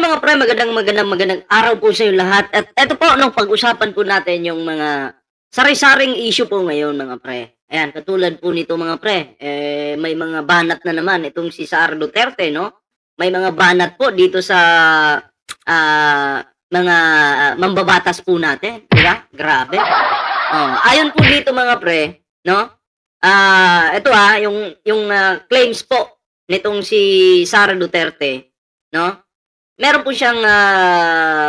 mga pre, magandang araw po sa inyo lahat. At eto po, nung pag-usapan po natin yung mga sari-saring issue po ngayon mga pre. Ayan, katulad po nito mga pre, may mga banat na naman itong si Sara Duterte, no? May mga banat po dito sa mga mambabatas po natin, di ba? Grabe. Ayon po dito mga pre, no? Ito yung claims po nitong si Sara Duterte, no? Meron po siyang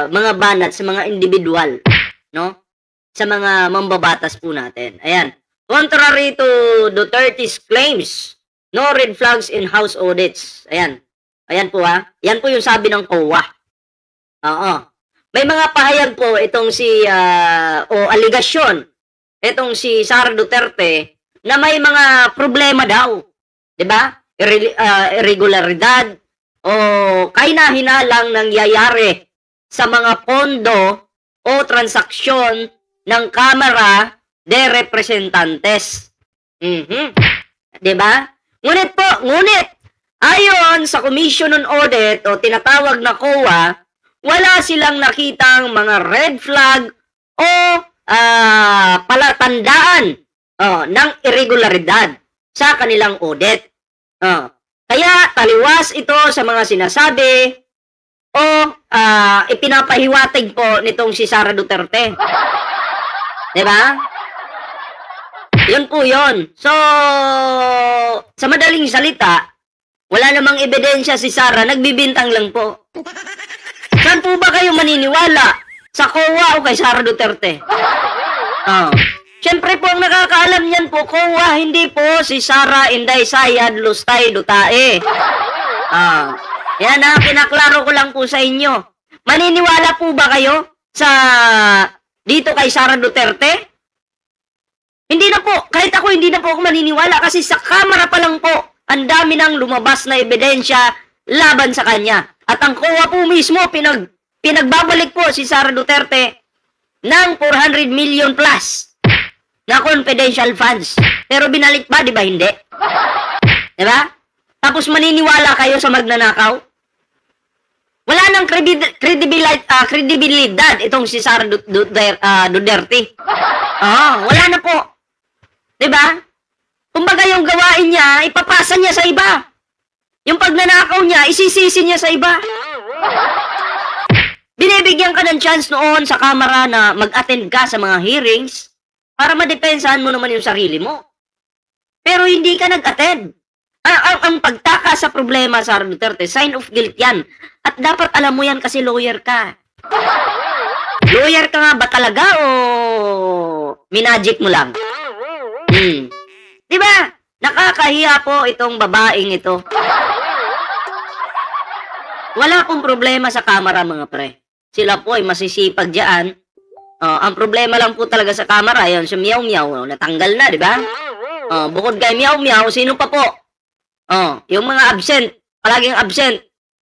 mga banat sa mga individual, no? Sa mga mambabatas po natin. Ayan. Contrary to Duterte's claims, no red flags in house audits. Ayan. Ayan po Yan po yung sabi ng COA. Oo. May mga pahayag po itong si o aligasyon itong si Sara Duterte na may mga problema daw. 'Di ba? Irregularidad o kahina-hinalang nangyayari sa mga pondo o transaksyon ng Kamara de Representantes. Diba? Ngunit, ayon sa Commission on Audit o tinatawag na COA, wala silang nakitang mga red flag o palatandaan ng irregularidad sa kanilang audit. Kaya taliwas ito sa mga sinasabi o ipinapahiwatig po nitong si Sara Duterte. Diba? Yun po yun. So, sa madaling salita, wala namang ebidensya si Sara, nagbibintang lang po. Saan po ba kayo maniniwala? Sa COA o kay Sara Duterte? Siyempre po, ang nakakaalam niyan po, COA, hindi po si Sara Inday Sayad Lustay Dutae. Yan kinaklaro ko lang po sa inyo. Maniniwala po ba kayo sa dito kay Sara Duterte? Hindi na po, kahit ako hindi na po ako maniniwala kasi sa Kamara pa lang po, ang dami nang lumabas na ebidensya laban sa kanya. At ang COA po mismo, pinagbabalik po si Sara Duterte ng 400 million plus na confidential funds. Pero binalik ba, di ba hindi? Di ba? Tapos maniniwala kayo sa magnanakaw? Wala nang kredibilidad itong si Sara Duterte. Wala na po. Di ba? Kumbaga yung gawain niya, ipapasa niya sa iba. Yung pagnanakaw niya, isisisi niya sa iba. Binibigyan ka ng chance noon sa Kamara na mag-attend ka sa mga hearings para madepensahan mo naman yung sarili mo. Pero hindi ka nag-attend. Ang pagtaka sa problema, Sara Duterte, sign of guilt yan. At dapat alam mo yan kasi lawyer ka. Lawyer ka nga ba talaga o minagic mo lang? Diba? Nakakahiya po itong babaeng ito. Wala pong problema sa Kamara mga pre. Sila po ay masisipag dyan. Ang problema lang po talaga sa Kamara, yun, si Meow Meow, natanggal na, di ba? Bukod kay Meow Meow, sino pa po? Yung mga absent, palaging absent.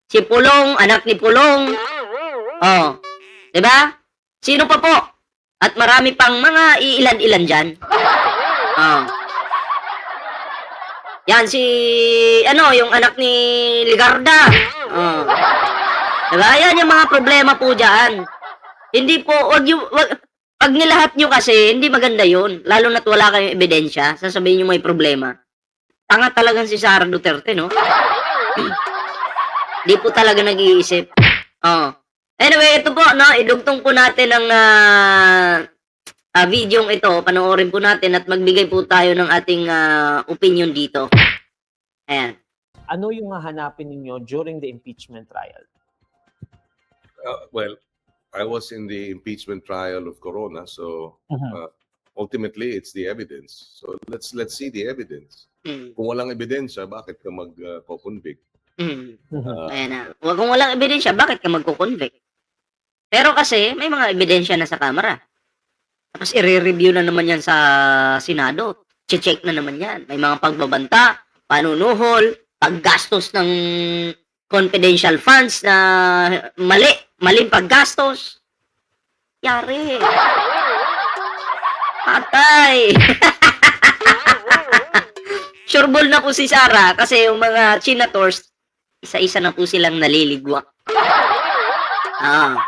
Si Pulong, anak ni Pulong. Di ba? Sino pa po? At marami pang mga iilan-ilan dyan. Yan si, yung anak ni Ligarda. Diba? Yan yung mga problema po dyan. Hindi po, pag nilahat nyo kasi, hindi maganda yun. Lalo na't wala kayong ebidensya, sasabihin nyo may problema. Tanga talagang si Sara Duterte, no? Di po talaga nag-iisip. Anyway, ito po, no? Idugtong po natin ang video ito. Panoorin po natin at magbigay po tayo ng ating opinion dito. Ayan. Ano yung hahanapin ninyo during the impeachment trial? Well, I was in the impeachment trial of Corona, so ultimately it's the evidence. So let's see the evidence. Kung walang ebidensya, bakit ka mag-convict? Ayan na. Kung walang ebidensya, bakit ka magko-convict? Pero kasi may mga ebidensya na sa Kamara. Tapos i-review na naman yan sa Senado. Check na naman yan. May mga pagbabanta, panunuhol, paggastos ng confidential funds na maling paggastos. Yari. Patay. Sureball na po si Sara kasi yung mga senators, isa-isa na po silang naliligwak. Ah.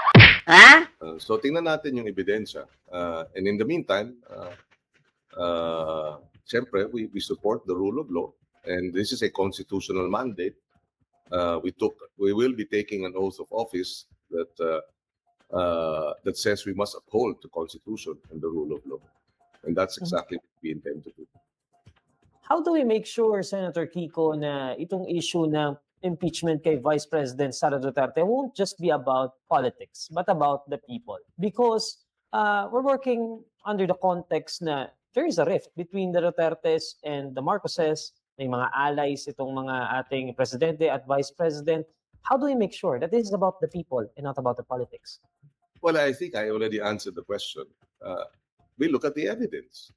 Ha? So tingnan natin yung ebidensya. And in the meantime, siyempre, we support the rule of law. And this is a constitutional mandate. We will be taking an oath of office that says we must uphold the Constitution and the rule of law. And that's exactly what we intend to do. How do we make sure, Senator Kiko, na itong issue ng impeachment kay Vice President Sara Duterte won't just be about politics, but about the people? Because we're working under the context na there is a rift between the Dutertes and the Marcoses, may mga allies itong mga ating presidente at vice president. How do we make sure that this is about the people and not about the politics? Well, I think I already answered the question. We look at the evidence.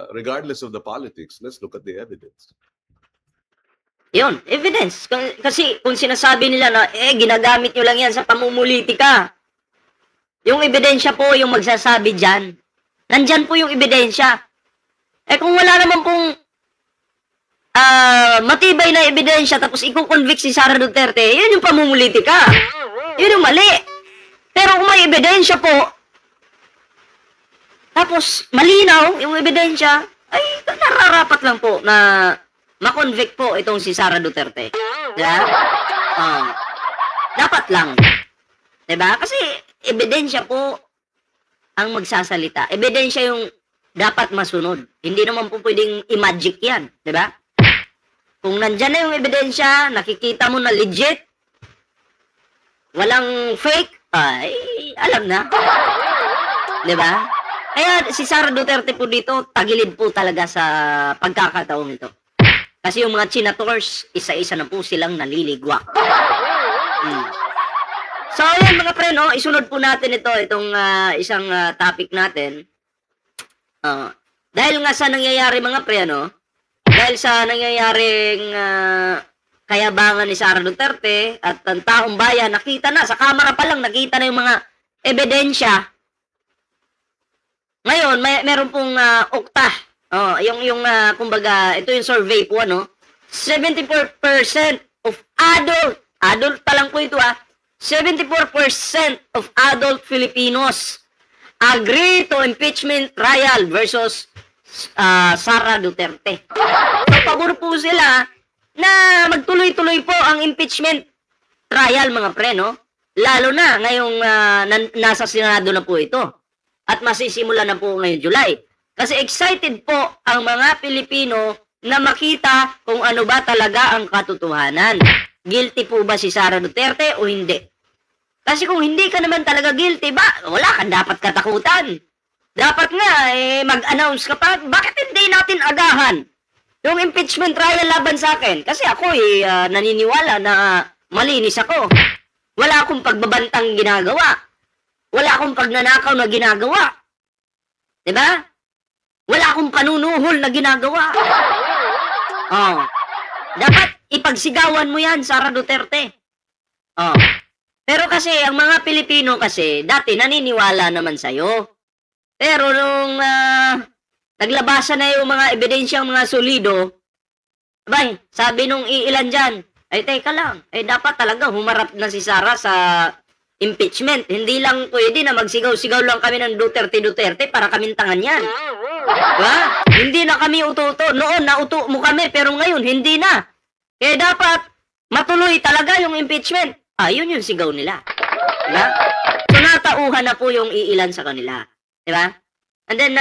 Regardless of the politics, let's look at the evidence. Yun, evidence. Kasi kung sinasabi nila na, ginagamit nyo lang yan sa pamumulitika. Yung ebidensya po yung magsasabi dyan. Nandyan po yung ebidensya. Kung wala naman pong matibay na ebidensya tapos i-convict si Sara Duterte, yun yung pamumulitika. Yun yung mali. Pero kung may ebidensya po, tapos malinaw yung ebidensya, ay nararapat lang po na ma-convict po itong si Sara Duterte. Diba? Dapat lang. Diba? Kasi ebidensya po ang magsasalita. Ebidensya yung dapat masunod. Hindi naman po pwedeng i-magic yan. Diba? Kung nandyan na yung ebidensya, nakikita mo na legit, walang fake, ay alam na. Diba? Kaya si Sara Duterte po dito, tagilid po talaga sa pagkakataong ito. Kasi yung mga senators, isa-isa na po silang naliligwak. So, ayan mga pre, no? Isunod po natin itong isang topic natin. Dahil nga sa nangyayari mga pre, no? Dahil sa nangyayaring kayabangan ni Sara Duterte at ang taong bayan, nakita na, sa kamera pa lang, nakita na yung mga ebidensya. Ngayon, meron pong okta. Kumbaga, ito yung survey po, 74% of adult pa lang po ito, 74% of adult Filipinos agree to impeachment trial versus Sara Duterte. So, pabor po sila na magtuloy-tuloy po ang impeachment trial, mga pre, no? Lalo na ngayong nasa Senado na po ito. At masisimula na po ngayong July. Kasi excited po ang mga Pilipino na makita kung ano ba talaga ang katotohanan. Guilty po ba si Sara Duterte o hindi? Kasi kung hindi ka naman talaga guilty, wala kang dapat katakutan. Dapat nga, mag-announce ka pa. Bakit hindi natin agahan yung impeachment trial laban sa akin? Kasi ako naniniwala na malinis ako. Wala akong pagbabantang ginagawa. Wala akong pagnanakaw na ginagawa. Diba? Wala akong panunuhol na ginagawa. Dapat ipagsigawan mo yan, Sara Duterte. Pero kasi, ang mga Pilipino kasi, dati naniniwala naman sa'yo. Pero nung naglabasan na yung mga ebidensyang mga solido, sabi nung iilan dyan, ay teka lang, dapat talaga humarap na si Sara sa impeachment. Hindi lang pwede na magsigaw-sigaw lang kami ng Duterte para kaming tangan yan. Diba? Hindi na kami uto-uto. Noon, nauto mo kami, pero ngayon, hindi na. Kaya dapat, matuloy talaga yung impeachment. Yun yung sigaw nila. Diba? So, natauhan na po yung iilan sa kanila. Diba? And then,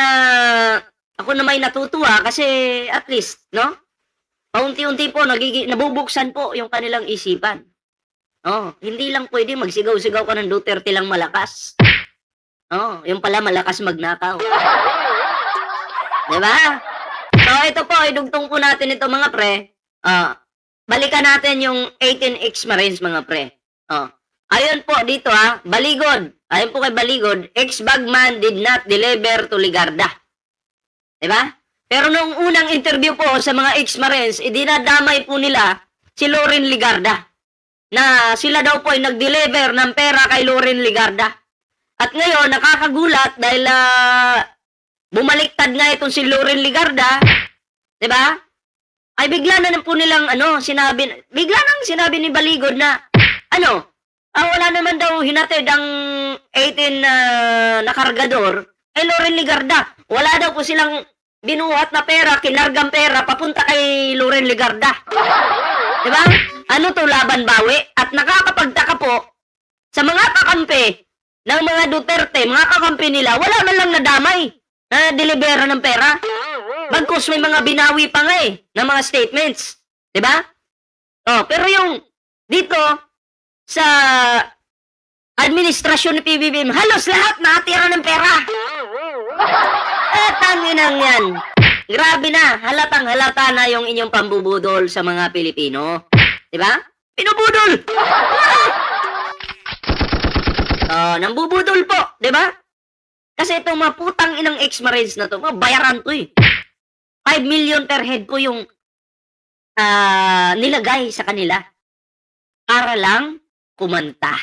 ako na may natutuwa kasi at least, no? Paunti-unti po, nabubuksan po yung kanilang isipan. Hindi lang pwede magsigaw-sigaw ka ng Duterte lang malakas. Yung pala malakas magnakaw. Diba? So, ito po, idugtong po natin ito mga pre. Balikan natin yung 18 ex-Marines mga pre. Ayun po dito Baligod. Ayun po kay Baligod, ex-bagman did not deliver to Ligarda. Diba? Pero nung unang interview po sa mga ex-Marines, dinadamay po nila si Loren Ligarda. Na sila daw po ay nag-deliver ng pera kay Loren Ligarda. At ngayon, nakakagulat dahil bumaliktad nga itong si Loren Ligarda, diba? Ay bigla na po nilang sinabi ni Baligod na Ano? Wala naman daw hinatid ang 18 na kargador kay Loren Legarda. Wala daw po silang binuhat na pera, kinargang pera, papunta kay Loren Legarda. Diba? Ano to, laban bawi? At nakakapagtaka po, sa mga kakampi ng mga Duterte, mga kakampi nila, wala man lang nadamay na delibera ng pera. Bagkus may mga binawi pa nga ng mga statements. Diba? Pero yung dito, sa administrasyon ni PBBM, halos lahat nakatira ng pera. Tanginang yan. Grabe na, halatang-halata na yung inyong pambubudol sa mga Pilipino. Diba? Pinubudol! Nambubudol po, diba? Kasi itong mga putang inang ex-marines na to, bayaran to 5 million per head po yung nilagay sa kanila. Para lang kumanta.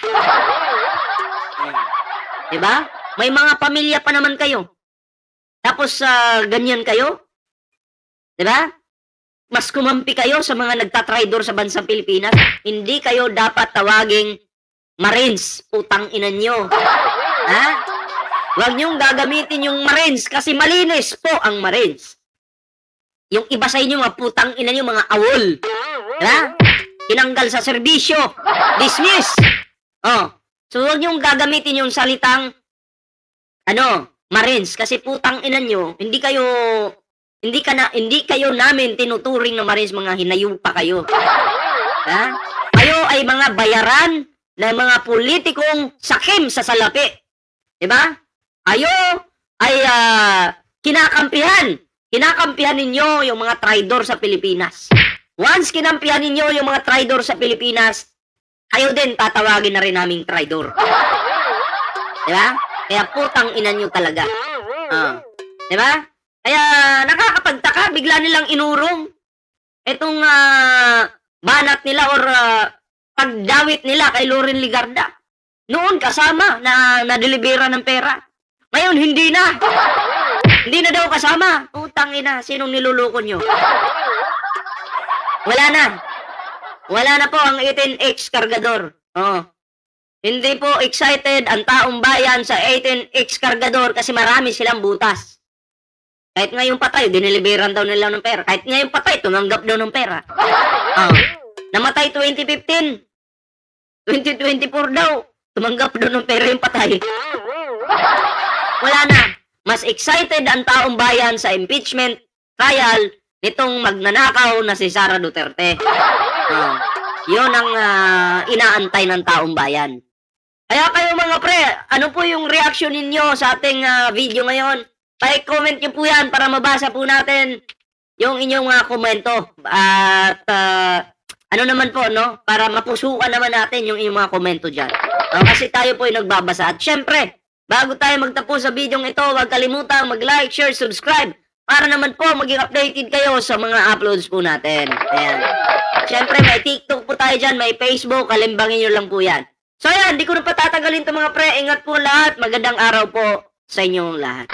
Diba? May mga pamilya pa naman kayo. Tapos ganyan kayo. Diba? Mas kumampi kayo sa mga nagtatraidor sa bansang Pilipinas. Hindi kayo dapat tawaging Marines. Putang ina nyo. Ha? Huwag nyong gagamitin yung Marines kasi malinis po ang Marines. Yung iba sa inyo, mga putang ina nyo, mga awol. Diba? Tinanggal sa serbisyo. Dismiss. So huwag niyong gagamitin yung salitang Marines kasi putang ina nyo, hindi kayo namin tinuturing na Marines, mga hinayupa kayo. Ha? Kayo ay mga bayaran ng mga politikong sakim sa salapi. 'Di ba? Kayo ay kinakampihan ninyo yung mga traidor sa Pilipinas. Once kinampihan ninyo yung mga traidor sa Pilipinas, kayo din tatawagin na rin naming traidor. Diba? Kaya putang ina nyo talaga. Diba? Kaya nakakapagtaka, bigla nilang inurong itong banat nila or pagdawit nila kay Loren Legarda. Noon kasama na nadelibera ng pera. Ngayon hindi na. Hindi na daw kasama. Putang ina, sinong niluloko nyo? Wala na. Wala na po ang 18X kargador. Hindi po excited ang taong bayan sa 18X kargador kasi marami silang butas. Kahit ngayong patay, diniliberan daw nila ng pera. Kahit ngayong patay, tumanggap daw ng pera. Namatay 2015. 2024 daw, tumanggap daw ng pera yung patay. Wala na. Mas excited ang taong bayan sa impeachment trial nitong magnanakaw na si Sara Duterte. Yun ang inaantay ng taong bayan. Kaya kayo mga pre, ano po yung reaction ninyo sa ating video ngayon? Pa-comment nyo po yan para mabasa po natin yung inyong komento. At ano naman po, no? Para mapusukan naman natin yung inyong mga komento dyan. Kasi tayo po yung nagbabasa. At syempre, bago tayo magtapos sa video ito, huwag kalimutang mag-like, share, subscribe. Para naman po maging updated kayo sa mga uploads po natin. Ayan. Siyempre, may TikTok po tayo dyan, may Facebook, kalimbangin nyo lang po yan. So ayan, di ko na patatagalin ito mga pre. Ingat po lahat. Magandang araw po sa inyong lahat.